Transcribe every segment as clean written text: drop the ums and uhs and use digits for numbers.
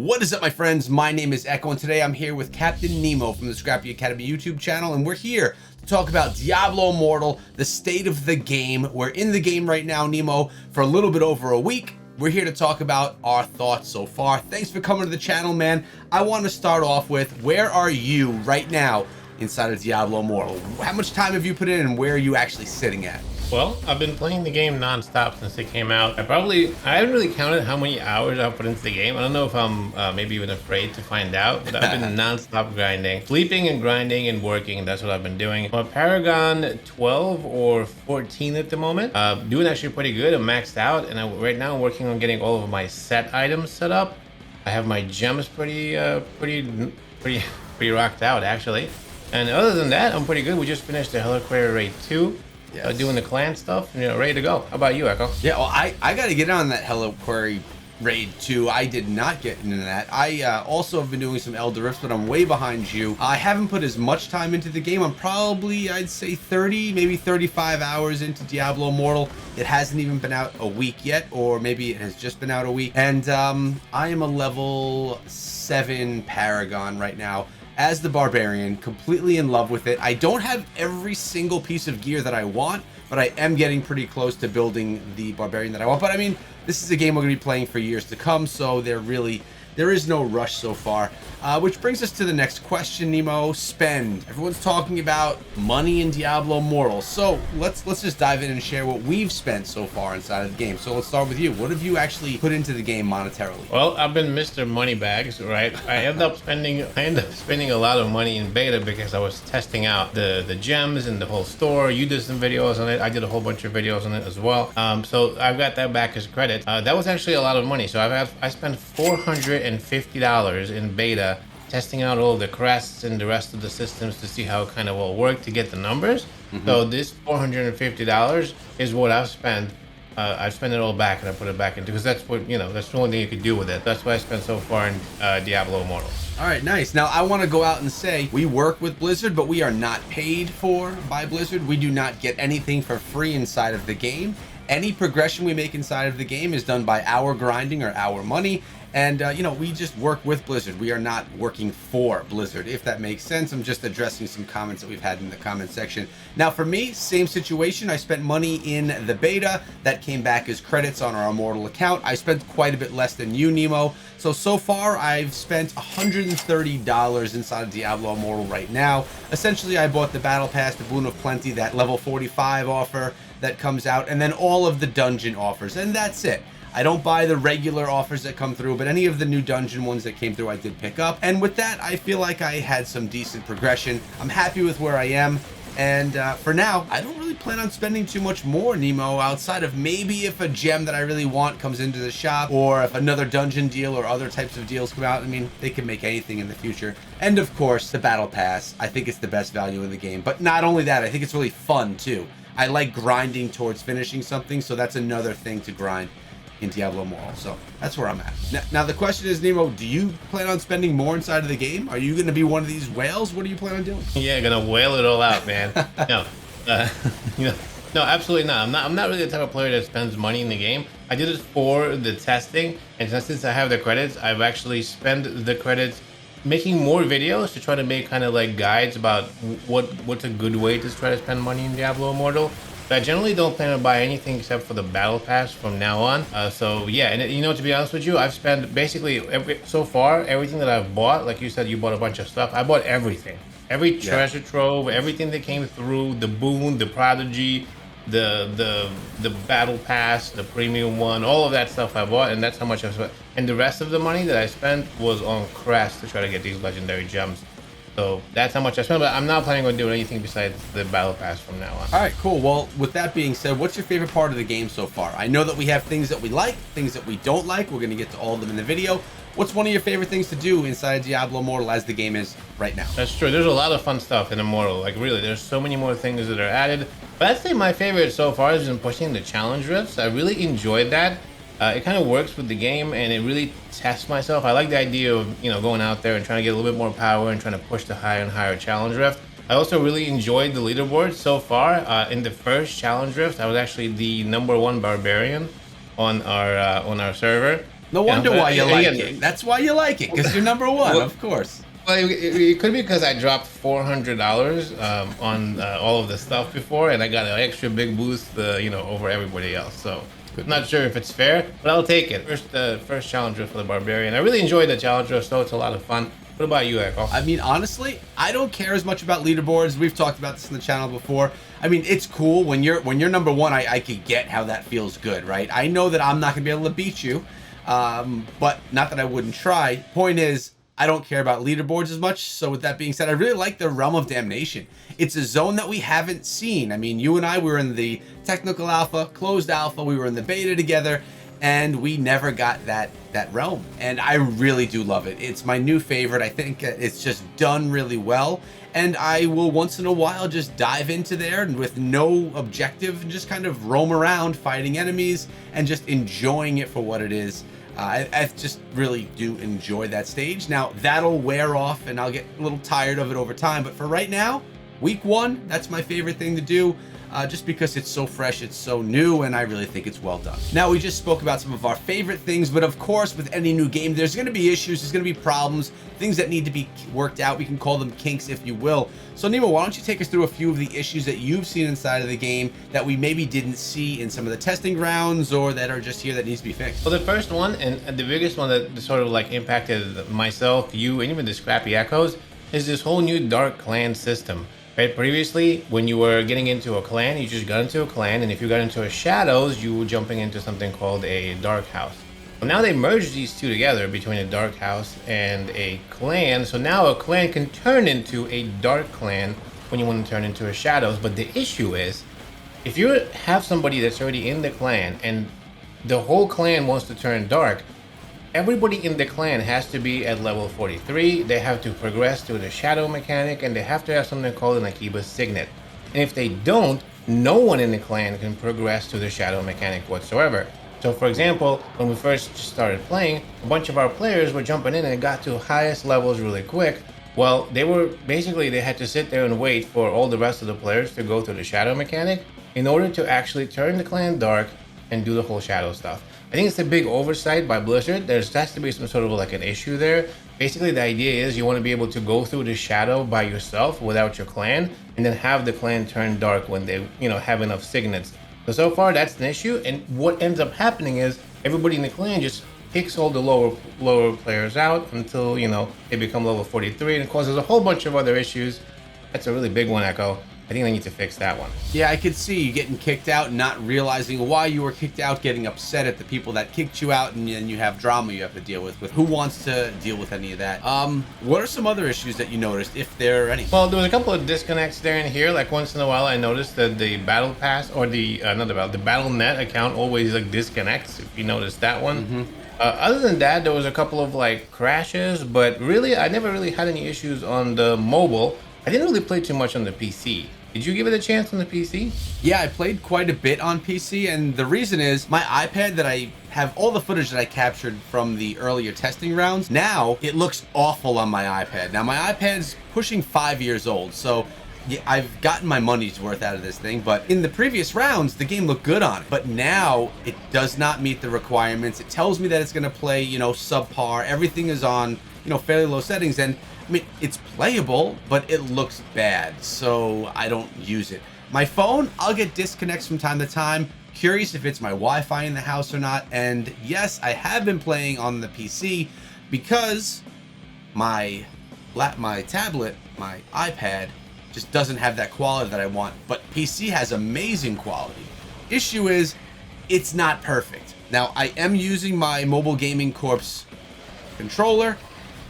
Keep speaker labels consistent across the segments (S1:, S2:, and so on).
S1: What is up, my friends? My name is Echo, and today I'm here with Captain Nemo from the Scrappy Academy YouTube channel, and we're here to talk about Diablo Immortal, the state of the game. We're in the game right now, Nemo, for a little bit over a week. We're here to talk about our thoughts so far. Thanks for coming to the channel, man. I want to start off with, where are you right now inside of Diablo Immortal? How much time have you put in, and where are you actually sitting at?
S2: Well, I've been playing the game non-stop since it came out. I haven't really counted how many hours I've put into the game. I don't know if I'm maybe even afraid to find out, but I've been non-stop grinding. Sleeping and grinding and working, that's what I've been doing. I'm a Paragon 12 or 14 at the moment. Doing actually pretty good. I'm maxed out, and right now I'm working on getting all of my set items set up. I have my gems pretty rocked out, actually. And other than that, I'm pretty good. We just finished the Heliquary Raid 2. Yes. Doing the clan stuff, ready to go. How about you, Echo?
S1: Yeah, well, I got to get on that Heliquary Raid 2. I did not get into that. I also have been doing some Elder Rifts, but I'm way behind you. I haven't put as much time into the game. I'm probably, I'd say 30, maybe 35 hours into Diablo Immortal. It hasn't even been out a week yet, or maybe it has just been out a week. And I am a level 7 Paragon right now as the Barbarian, completely in love with it. I don't have every single piece of gear that I want, but I am getting pretty close to building the Barbarian that I want. But I mean, this is a game we're going to be playing for years to come, so there is no rush so far. Which brings us to the next question, Nemo. Spend. Everyone's talking about money in Diablo Immortal. So let's just dive in and share what we've spent so far inside of the game. So let's start with you. What have you actually put into the game monetarily?
S2: Well, I've been Mr. Moneybags, right? I ended up spending a lot of money in beta because I was testing out the gems and the whole store. You did some videos on it. I did a whole bunch of videos on it as well. So I've got that back as credit. That was actually a lot of money. So I spent $450 in beta testing out all the crests and the rest of the systems to see how it kind of will work to get the numbers. So this $450 is what I've spent. I've spent it all back and I put it back into, because that's what, that's the only thing you could do with it. That's what I spent so far in Diablo Immortal.
S1: All right, nice. Now I want to go out and say we work with Blizzard, but we are not paid for by Blizzard. We do not get anything for free inside of the game. Any progression we make inside of the game is done by our grinding or our money. And, we just work with Blizzard. We are not working for Blizzard, if that makes sense. I'm just addressing some comments that we've had in the comment section. Now, for me, same situation. I spent money in the beta. That came back as credits on our Immortal account. I spent quite a bit less than you, Nemo. So far, I've spent $130 inside of Diablo Immortal right now. Essentially, I bought the Battle Pass, the Boon of Plenty, that level 45 offer that comes out, and then all of the dungeon offers, and that's it. I don't buy the regular offers that come through, but any of the new dungeon ones that came through I did pick up. And with that, I feel like I had some decent progression. I'm happy with where I am. And for now, I don't really plan on spending too much more, Nemo, outside of maybe if a gem that I really want comes into the shop, or if another dungeon deal or other types of deals come out. I mean, they can make anything in the future. And of course, the Battle Pass. I think it's the best value in the game. But not only that, I think it's really fun too. I like grinding towards finishing something, so that's another thing to grind in Diablo Immortal. So that's where I'm at. Now the question is, Nemo, do you plan on spending more inside of the game? Are you going to be one of these whales? What do you plan on doing?
S2: Yeah, gonna whale it all out, man. No, no, absolutely not. I'm not really the type of player that spends money in the game. I did it for the testing, and since I have the credits, I've actually spent the credits making more videos to try to make kind of like guides about what's a good way to try to spend money in Diablo Immortal. I generally don't plan to buy anything except for the Battle Pass from now on. So yeah, and to be honest with you, I've spent basically so far everything that I've bought. Like you said, you bought a bunch of stuff. I bought everything, every treasure trove, everything that came through, the boon, the prodigy, the Battle Pass, the premium one, all of that stuff I bought, and that's how much I spent. And the rest of the money that I spent was on crests to try to get these legendary gems. So that's how much I spent, but I'm not planning on doing anything besides the Battle Pass from now on.
S1: All right, cool. Well, with that being said, what's your favorite part of the game so far? I know that we have things that we like, things that we don't like. We're going to get to all of them in the video. What's one of your favorite things to do inside Diablo Immortal as the game is right now?
S2: That's true. There's a lot of fun stuff in Immortal. Like really, there's so many more things that are added. But I'd say my favorite so far has been pushing the challenge rifts. I really enjoyed that. It kind of works with the game, and it really tests myself. I like the idea of going out there and trying to get a little bit more power and trying to push the higher and higher challenge rift. I also really enjoyed the leaderboard so far. In the first challenge rift, I was actually the #1 barbarian on our server,
S1: No
S2: You know,
S1: wonder why you like
S2: again,
S1: it. That's why you like it, because you're number one, of course.
S2: Well, it could be because I dropped $400 on all of the stuff before, and I got an extra big boost, over everybody else. So I'm not sure if it's fair, but I'll take it. First challenger for the Barbarian. I really enjoyed the challenger, so it's a lot of fun. What about you, Echo?
S1: I mean, honestly, I don't care as much about leaderboards. We've talked about this in the channel before. I mean, it's cool when you're number one. I could get how that feels good, right? I know that I'm not gonna be able to beat you, but not that I wouldn't try. Point is, I don't care about leaderboards as much. So with that being said, I really like the Realm of Damnation. It's a zone that we haven't seen. I mean, you and I were in the technical alpha, closed alpha, we were in the beta together, and we never got that realm. And I really do love it. It's my new favorite. I think it's just done really well. And I will once in a while just dive into there and with no objective and just kind of roam around fighting enemies and just enjoying it for what it is. I just really do enjoy that stage. Now, that'll wear off and I'll get a little tired of it over time. But for right now, week one, that's my favorite thing to do. Just because it's so fresh, it's so new, and I really think it's well done. Now, we just spoke about some of our favorite things, but of course, with any new game, there's going to be issues, there's going to be problems, things that need to be worked out. We can call them kinks, if you will. So, Nemo, why don't you take us through a few of the issues that you've seen inside of the game that we maybe didn't see in some of the testing grounds or that are just here that needs to be fixed?
S2: Well, the first one, and the biggest one that sort of like impacted myself, you, and even the Scrappy Echoes, is this whole new Dark Clan system. Right? Previously, when you were getting into a clan, you just got into a clan, and if you got into a shadows, you were jumping into something called a dark house. Well, now they merged these two together between a dark house and a clan, so now a clan can turn into a dark clan when you want to turn into a shadows. But the issue is, if you have somebody that's already in the clan and the whole clan wants to turn dark, everybody in the clan has to be at level 43, they have to progress through the shadow mechanic, and they have to have something called an Akiba signet. And if they don't, no one in the clan can progress to the shadow mechanic whatsoever. So for example, when we first started playing, a bunch of our players were jumping in and got to highest levels really quick. Well, they had to sit there and wait for all the rest of the players to go through the shadow mechanic in order to actually turn the clan dark and do the whole shadow stuff. I think it's a big oversight by Blizzard. There has to be some sort of like an issue there. Basically, the idea is you want to be able to go through the shadow by yourself without your clan, and then have the clan turn dark when they, have enough signets. So far, that's an issue. And what ends up happening is everybody in the clan just kicks all the lower players out until, they become level 43, and it causes a whole bunch of other issues. That's a really big one, Echo. I think they need to fix that one.
S1: Yeah, I could see you getting kicked out, not realizing why you were kicked out, getting upset at the people that kicked you out, and then you have drama you have to deal with who wants to deal with any of that. What are some other issues that you noticed, if there are any?
S2: Well, there was a couple of disconnects there and here. Like once in a while, I noticed that the battle pass or the BattleNet account always like disconnects. If you noticed that one.
S1: Mm-hmm.
S2: Other than that, there was a couple of like crashes, but really, I never really had any issues on the mobile. I didn't really play too much on the PC. Did you give it a chance on the PC?
S1: Yeah, I played quite a bit on PC, and the reason is my iPad that I have all the footage that I captured from the earlier testing rounds. Now it looks awful on my iPad. Now my iPad's pushing 5 years old, so yeah, I've gotten my money's worth out of this thing, but in the previous rounds, the game looked good on it. But now it does not meet the requirements. It tells me that it's gonna play, subpar. Everything is on, fairly low settings, and I mean, it's playable, but it looks bad, so I don't use it. My phone, I'll get disconnects from time to time. Curious if it's my Wi-Fi in the house or not. And yes, I have been playing on the PC because my tablet, my iPad, just doesn't have that quality that I want. But PC has amazing quality. Issue is, it's not perfect. Now, I am using my Mobile Gaming Corp's controller,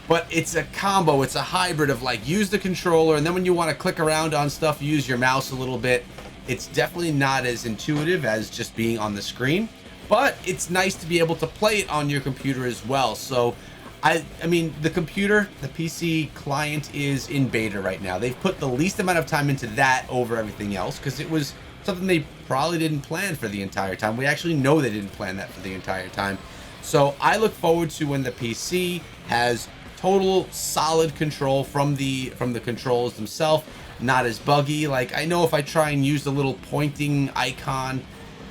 S1: but it's a combo, it's a hybrid of like use the controller, and then when you want to click around on stuff, use your mouse a little bit. It's definitely not as intuitive as just being on the screen, but it's nice to be able to play it on your computer as well. So I mean, the PC client is in beta right now. They've put the least amount of time into that over everything else because it was something they probably didn't plan for the entire time. We actually know they didn't plan that for the entire time. So I look forward to when the PC has total solid control from the controls themselves, not as buggy. Like I know if I try and use the little pointing icon,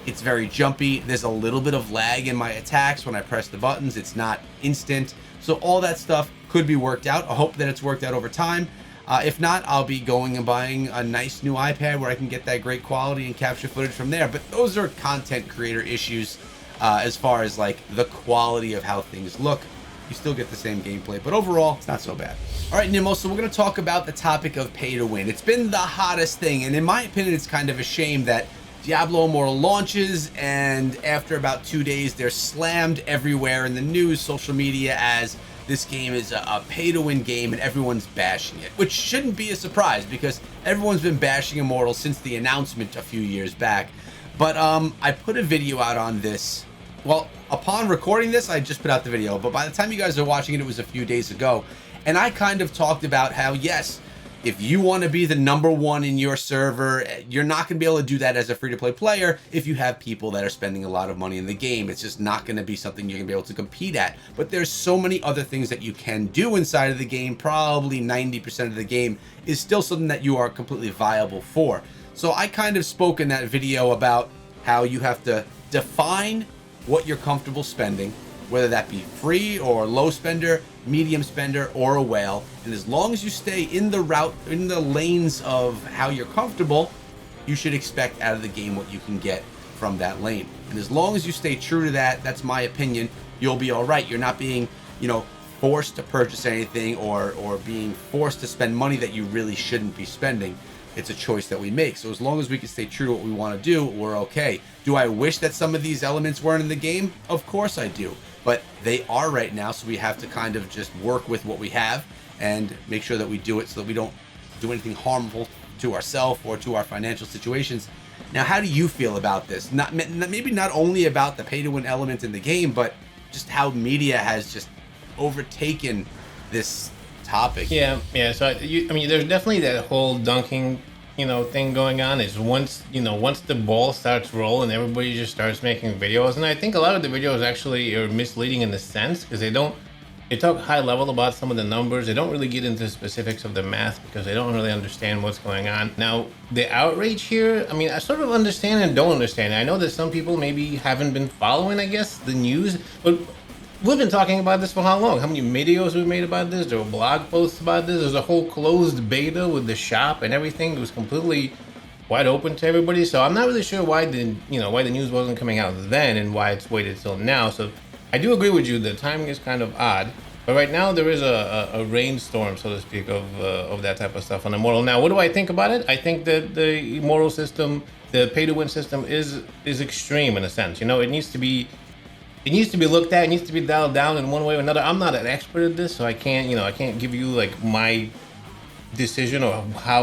S1: It's very jumpy. There's a little bit of lag in my attacks when I press the buttons. It's not instant. So all that stuff could be worked out. I hope that it's worked out over time. If not, I'll be going and buying a nice new iPad where I can get that great quality and capture footage from there. But those are content creator issues as far as like the quality of how things look. You still get the same gameplay, but overall, it's not so bad. All right, Nimmo, so we're going to talk about the topic of pay to win. It's been the hottest thing, and in my opinion, it's kind of a shame that Diablo Immortal launches, and after about 2 days, they're slammed everywhere in the news, social media, as this game is a pay-to-win game, and everyone's bashing it, which shouldn't be a surprise, because everyone's been bashing Immortal since the announcement a few years back. But I put a video out on this. Well, upon recording this, I just put out the video, but by the time you guys are watching it, it was a few days ago, and I kind of talked about how, yes, if you want to be the #1 in your server, you're not going to be able to do that as a free-to-play player if you have people that are spending a lot of money in the game. It's just not going to be something you're going to be able to compete at. But there's so many other things that you can do inside of the game. Probably 90% of the game is still something that you are completely viable for. So I kind of spoke in that video about how you have to define what you're comfortable spending, whether that be free or low spender, medium spender, or a whale. And as long as you stay in the lanes of how you're comfortable, you should expect out of the game what you can get from that lane. And as long as you stay true to that, that's my opinion, you'll be all right. You're not being, forced to purchase anything or being forced to spend money that you really shouldn't be spending. It's a choice that we make. So as long as we can stay true to what we want to do, we're okay. Do I wish that some of these elements weren't in the game? Of course I do. But they are right now, so we have to kind of just work with what we have and make sure that we do it so that we don't do anything harmful to ourselves or to our financial situations. Now, how do you feel about this? Maybe not only about the pay-to-win element in the game, but just how media has just overtaken this topic.
S2: Yeah. So there's definitely that whole dunking, thing going on. Is once the ball starts rolling, everybody just starts making videos, and I think a lot of the videos actually are misleading in the sense because they talk high level about some of the numbers. They don't really get into specifics of the math because they don't really understand what's going on. Now, the outrage here, I sort of understand and don't understand. I know that some people maybe haven't been following, I guess, the news, but we've been talking about this for how long? How many videos we've made about this? There were blog posts about this. There's a whole closed beta with the shop and everything. It was completely wide open to everybody. So I'm not really sure why the news wasn't coming out then and why it's waited till now. So I do agree with you. The timing is kind of odd. But right now there is a rainstorm, so to speak, of that type of stuff on Immortal. Now, what do I think about it? I think that the Immortal system, the pay-to-win system, is extreme in a sense. It needs to be looked at. It needs to be dialed down in one way or another. I'm not an expert at this, so I can't give you like my decision or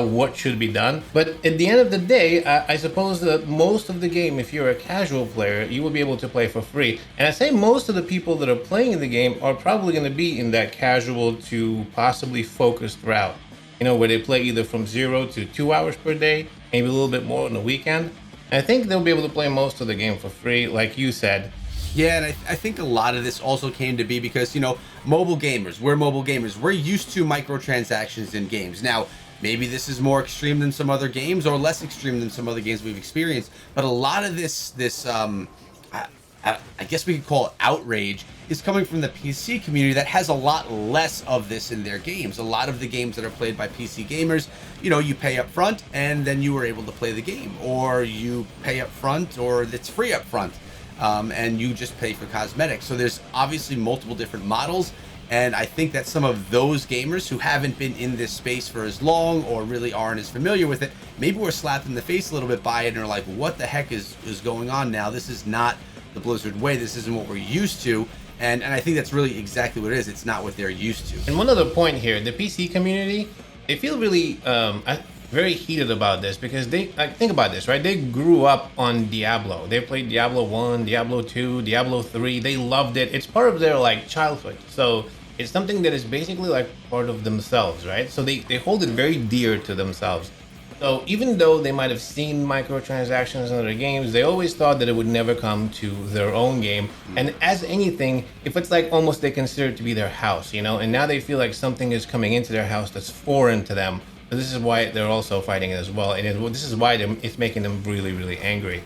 S2: what should be done. But at the end of the day, I suppose that most of the game, if you're a casual player, you will be able to play for free. And I say most of the people that are playing the game are probably going to be in that casual to possibly focused route. Where they play either from 0 to 2 hours per day, maybe a little bit more on the weekend. And I think they'll be able to play most of the game for free, like you said.
S1: Yeah, and I think a lot of this also came to be because, mobile gamers, we're used to microtransactions in games. Now, maybe this is more extreme than some other games or less extreme than some other games we've experienced, but a lot of this I guess we could call it outrage, is coming from the PC community that has a lot less of this in their games. A lot of the games that are played by PC gamers, you pay up front and then you are able to play the game, or you pay up front or it's free up front. And you just pay for cosmetics. So there's obviously multiple different models, and I think that some of those gamers who haven't been in this space for as long or really aren't as familiar with it, maybe we're slapped in the face a little bit by it and are like, what the heck is going on now? This is not the Blizzard way. This isn't what we're used to. And I think that's really exactly what it is. It's not what they're used to.
S2: And one other point here, the PC community, they feel really very heated about this because think about this, right? They grew up on Diablo. They played Diablo 1, Diablo 2, Diablo 3. They loved it. It's part of their childhood. So it's something that is basically part of themselves, right? So they hold it very dear to themselves. So even though they might have seen microtransactions in other games, they always thought that it would never come to their own game. And as anything, if it's almost they consider it to be their house, and now they feel like something is coming into their house that's foreign to them. So this is why they're also fighting it as well, and this is why it's making them really, really angry.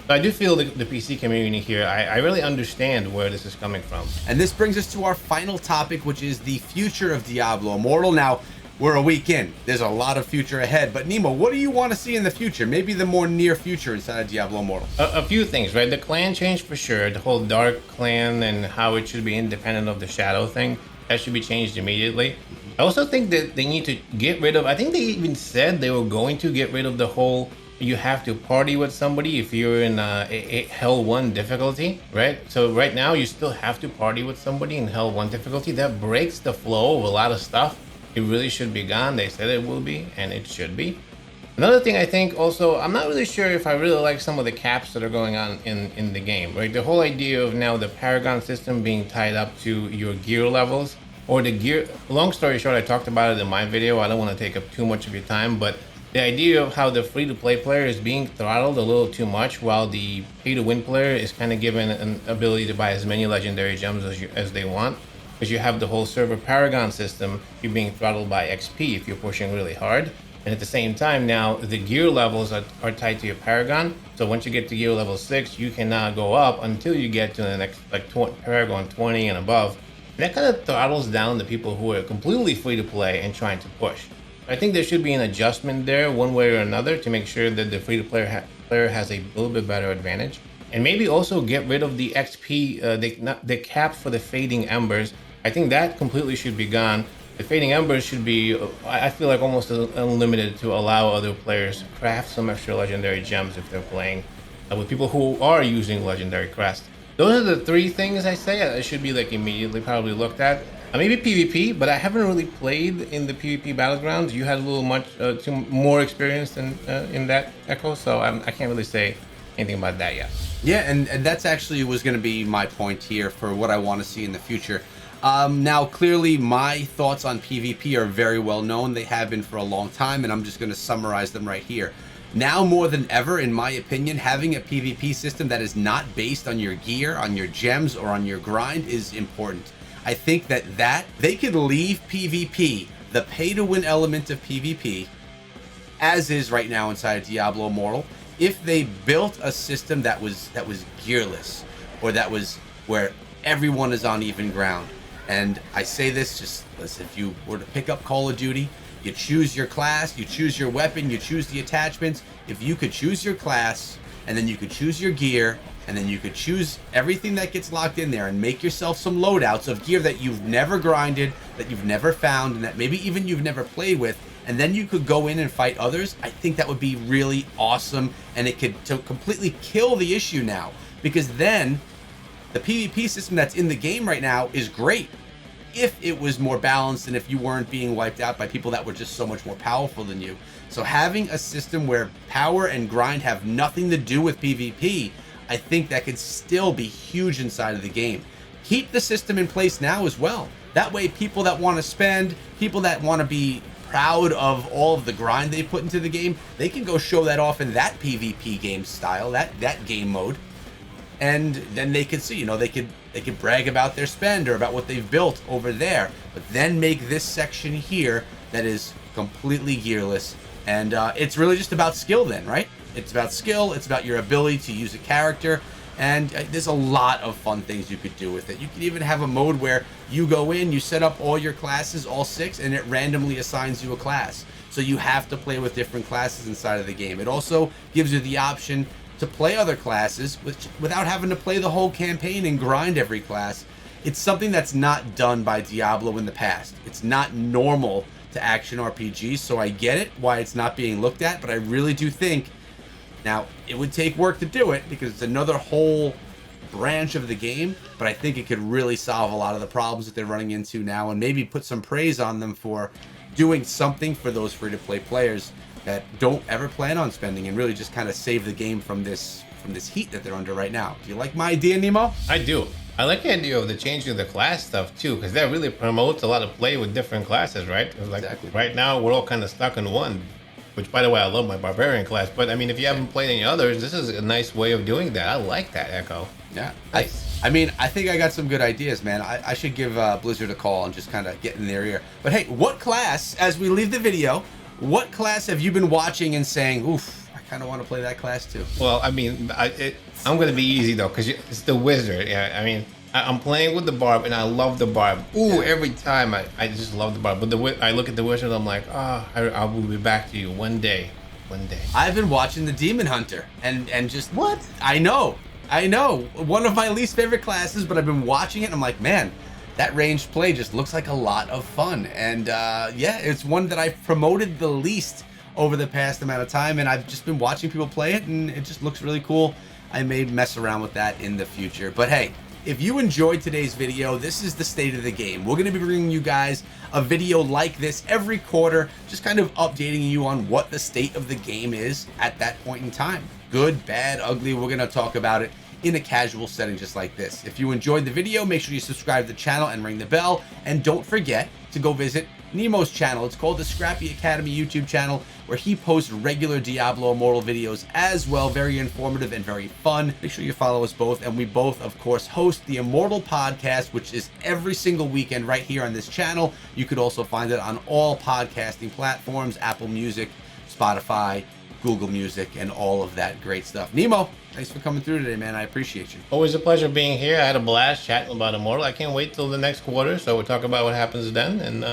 S2: So I do feel the PC community here, I really understand where this is coming from.
S1: And this brings us to our final topic, which is the future of Diablo Immortal. Now, we're a week in. There's a lot of future ahead. But Nemo, what do you want to see in the future? Maybe the more near future inside of Diablo Immortal.
S2: A few things, right? The clan change for sure. The whole dark clan and how it should be independent of the shadow thing. That should be changed immediately. I also think that they need to get rid of, I think they even said they were going to get rid of the whole you have to party with somebody if you're in a Hell 1 difficulty, right? So right now you still have to party with somebody in Hell 1 difficulty. That breaks the flow of a lot of stuff. It really should be gone. They said it will be, and it should be. Another thing I think also, I'm not really sure if I really like some of the caps that are going on in the game, right? The whole idea of now the Paragon system being tied up to your gear levels, or the gear, long story short, I talked about it in my video. I don't want to take up too much of your time, but the idea of how the free-to-play player is being throttled a little too much while the pay-to-win player is kind of given an ability to buy as many legendary gems as they want. Because you have the whole server Paragon system, you're being throttled by XP if you're pushing really hard. And at the same time now, the gear levels are tied to your Paragon. So once you get to gear level 6, you cannot go up until you get to the next Paragon 20 and above. And that kind of throttles down the people who are completely free-to-play and trying to push. I think there should be an adjustment there one way or another to make sure that the free-to-player player has a little bit better advantage. And maybe also get rid of the XP, the cap for the Fading Embers. I think that completely should be gone. The Fading Embers should be, I feel like, almost unlimited to allow other players to craft some extra legendary gems if they're playing with people who are using legendary crest. Those are the three things I say that should be like immediately probably looked at. Maybe PvP, but I haven't really played in the PvP battlegrounds. You had a little much more experience in that, Echo, so I can't really say anything about that yet.
S1: Yeah, and that's actually was going to be my point here for what I want to see in the future. Now, clearly, my thoughts on PvP are very well known. They have been for a long time, and I'm just going to summarize them right here. Now more than ever, in my opinion, having a PvP system that is not based on your gear, on your gems, or on your grind is important. I think that they could leave PvP, the pay-to-win element of PvP, as is right now inside of Diablo Immortal, if they built a system that was gearless, or that was where everyone is on even ground. And I say this just as if you were to pick up Call of Duty, you choose your class, you choose your weapon, you choose the attachments. If you could choose your class, and then you could choose your gear, and then you could choose everything that gets locked in there and make yourself some loadouts of gear that you've never grinded, that you've never found, and that maybe even you've never played with, and then you could go in and fight others. I think that would be really awesome, and it could completely kill the issue now, because then the PvP system that's in the game right now is great if it was more balanced and if you weren't being wiped out by people that were just so much more powerful than you. So having a system where power and grind have nothing to do with PvP, I think that could still be huge inside of the game. Keep the system in place now as well. That way people that want to spend, people that want to be proud of all of the grind they put into the game, they can go show that off in that PvP game style, that game mode. And then they could see, they could brag about their spend or about what they've built over there, but then make this section here that is completely gearless. And it's really just about skill then, right? It's about skill, it's about your ability to use a character, and there's a lot of fun things you could do with it. You could even have a mode where you go in, you set up all your classes, all 6, and it randomly assigns you a class. So you have to play with different classes inside of the game. It also gives you the option to play other classes without having to play the whole campaign and grind every class. It's something that's not done by Diablo in the past. It's not normal to action RPGs, so I get it why it's not being looked at, but I really do think, now it would take work to do it because it's another whole branch of the game, but I think it could really solve a lot of the problems that they're running into now, and maybe put some praise on them for doing something for those free-to-play players that don't ever plan on spending, and really just kind of save the game from this heat that they're under right now. Do you like my idea, Nemo?
S2: I do. I like the idea of the changing of the class stuff too, because that really promotes a lot of play with different classes, right? Like
S1: Exactly.
S2: Right now we're all kind of stuck in one, which, by the way, I love my barbarian class. But I mean, if you haven't played any others, this is a nice way of doing that. I like that, Echo.
S1: Yeah.
S2: Nice.
S1: I mean, I think I got some good ideas, man. I should give Blizzard a call and just kind of get in their ear. But hey, what class, as we leave the video, what class have you been watching and saying, oof, I kind of want to play that class too.
S2: Well, I mean, I'm gonna be easy though, because it's the wizard. Yeah, I mean, I'm playing with the barb, and I love the barb. Ooh, every time I just love the barb. But I look at the wizard, I'm like, I will be back to you one day. One day.
S1: I've been watching the Demon Hunter, and just
S2: What?
S1: I know. One of my least favorite classes, but I've been watching it, and I'm like, man, that ranged play just looks like a lot of fun. And yeah, it's one that I've promoted the least over the past amount of time, and I've just been watching people play it, and it just looks really cool. I may mess around with that in the future. But hey, if you enjoyed today's video, this is the state of the game. We're going to be bringing you guys a video like this every quarter, just kind of updating you on what the state of the game is at that point in time. Good, bad, ugly, we're going to talk about it in a casual setting just like this. If you enjoyed the video, make sure you subscribe to the channel and ring the bell. And don't forget to go visit Nemo's channel. It's called the Scrappy Academy YouTube channel, where he posts regular Diablo Immortal videos as well. Very informative and very fun. Make sure you follow us both. And we both, of course, host the Immortal podcast, which is every single weekend right here on this channel. You could also find it on all podcasting platforms, Apple Music, Spotify, Google Music, and all of that great stuff. Nemo, thanks for coming through today, man. I appreciate you.
S2: Always a pleasure being here. I had a blast chatting about Immortal. I can't wait till the next quarter, so we'll talk about what happens then. And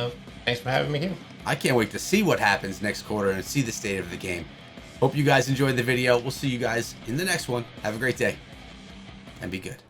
S2: thanks for having me here.
S1: I can't wait to see what happens next quarter and see the state of the game. Hope you guys enjoyed the video. We'll see you guys in the next one. Have a great day and be good.